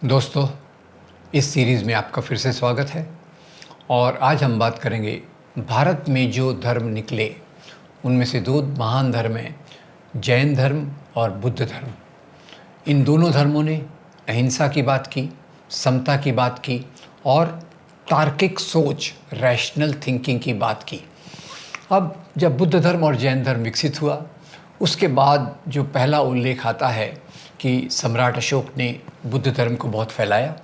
दोस्तों, इस सीरीज़ में आपका फिर से स्वागत है। और आज हम बात करेंगे भारत में जो धर्म निकले उनमें से दो महान धर्म हैं, जैन धर्म और बुद्ध धर्म। इन दोनों धर्मों ने अहिंसा की बात की, समता की बात की और तार्किक सोच, रैशनल थिंकिंग की बात की। अब जब बुद्ध धर्म और जैन धर्म विकसित हुआ, उसके बाद जो पहला उल्लेख आता है कि सम्राट अशोक ने बुद्ध धर्म को बहुत फैलाया,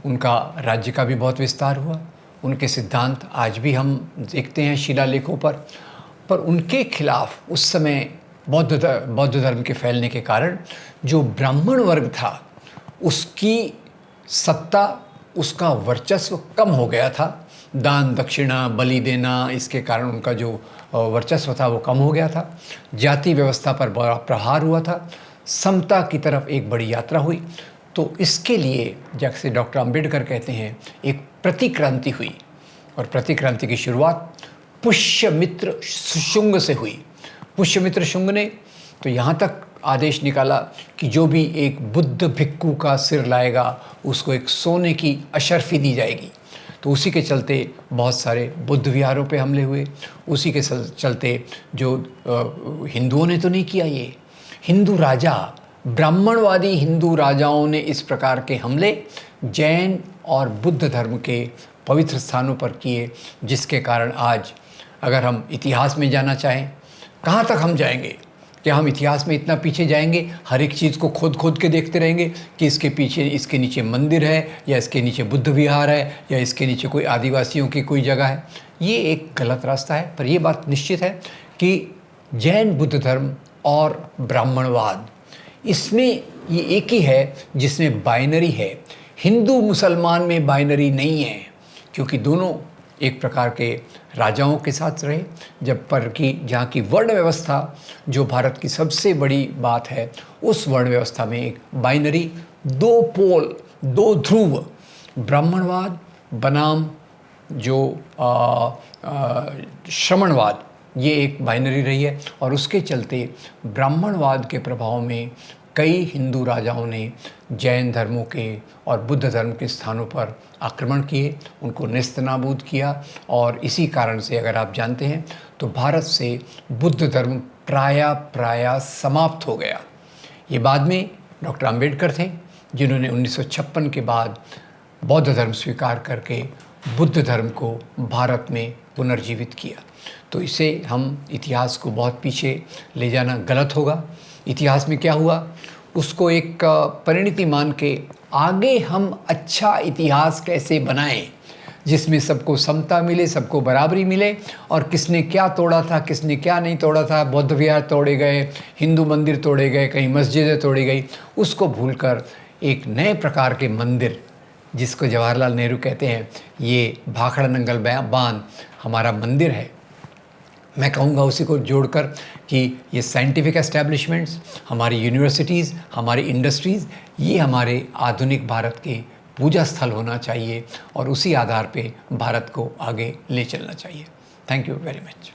उनका राज्य का भी बहुत विस्तार हुआ, उनके सिद्धांत आज भी हम देखते हैं शिलालेखों पर उनके खिलाफ उस समय बौद्ध धर्म के फैलने के कारण जो ब्राह्मण वर्ग था उसकी सत्ता, उसका वर्चस्व कम हो गया था। दान दक्षिणा बलि देना, इसके कारण उनका जो वर्चस्व था वो कम हो गया था। जाति व्यवस्था पर बड़ा प्रहार हुआ था, समता की तरफ एक बड़ी यात्रा हुई। तो इसके लिए जैसे डॉक्टर अंबेडकर कहते हैं, एक प्रतिक्रांति हुई और प्रतिक्रांति की शुरुआत पुष्यमित्र शुंग से हुई। पुष्यमित्र शुंग ने तो यहाँ तक आदेश निकाला कि जो भी एक बुद्ध भिक्खु का सिर लाएगा उसको एक सोने की अशर्फी दी जाएगी। तो उसी के चलते बहुत सारे बुद्ध विहारों पे हमले हुए। उसी के चलते जो हिंदुओं ने तो नहीं किया, ये हिंदू राजा, ब्राह्मणवादी हिंदू राजाओं ने इस प्रकार के हमले जैन और बुद्ध धर्म के पवित्र स्थानों पर किए, जिसके कारण आज अगर हम इतिहास में जाना चाहें, कहाँ तक हम जाएंगे? क्या हम इतिहास में इतना पीछे जाएंगे, हर एक चीज़ को खोद के देखते रहेंगे कि इसके पीछे, इसके नीचे मंदिर है या इसके नीचे बुद्ध विहार है या इसके नीचे कोई आदिवासियों की कोई जगह है? ये एक गलत रास्ता है। पर यह बात निश्चित है कि जैन बुद्ध धर्म और ब्राह्मणवाद, इसमें ये एक ही है जिसमें बाइनरी है। हिंदू मुसलमान में बाइनरी नहीं है, क्योंकि दोनों एक प्रकार के राजाओं के साथ रहे। जब पर कि जहाँ की वर्ण व्यवस्था जो भारत की सबसे बड़ी बात है, उस वर्ण व्यवस्था में एक बाइनरी, दो पोल, दो ध्रुव, ब्राह्मणवाद बनाम जो श्रमणवाद, ये एक बाइनरी रही है। और उसके चलते ब्राह्मणवाद के प्रभाव में कई हिंदू राजाओं ने जैन धर्मों के और बुद्ध धर्म के स्थानों पर आक्रमण किए, उनको नेस्तनाबूद किया। और इसी कारण से अगर आप जानते हैं तो भारत से बुद्ध धर्म प्राय समाप्त हो गया। ये बाद में डॉक्टर अंबेडकर थे जिन्होंने 1956 के बाद बौद्ध धर्म स्वीकार करके बुद्ध धर्म को भारत में पुनर्जीवित किया। तो इसे हम इतिहास को बहुत पीछे ले जाना गलत होगा। इतिहास में क्या हुआ उसको एक परिणति मान के आगे हम अच्छा इतिहास कैसे बनाएं, जिसमें सबको समता मिले, सबको बराबरी मिले। और किसने क्या तोड़ा था, किसने क्या नहीं तोड़ा था, बौद्ध विहार तोड़े गए, हिंदू मंदिर तोड़े गए, कहीं मस्जिदें तोड़ी गई, उसको भूलकर एक नए प्रकार के मंदिर, जिसको जवाहरलाल नेहरू कहते हैं, ये भाखड़ा नंगल बांध हमारा मंदिर है। मैं कहूँगा उसी को जोड़कर कि ये साइंटिफिक एस्टैब्लिशमेंट्स, हमारी यूनिवर्सिटीज़, हमारी इंडस्ट्रीज़, ये हमारे आधुनिक भारत के पूजा स्थल होना चाहिए और उसी आधार पे भारत को आगे ले चलना चाहिए। Thank you very much.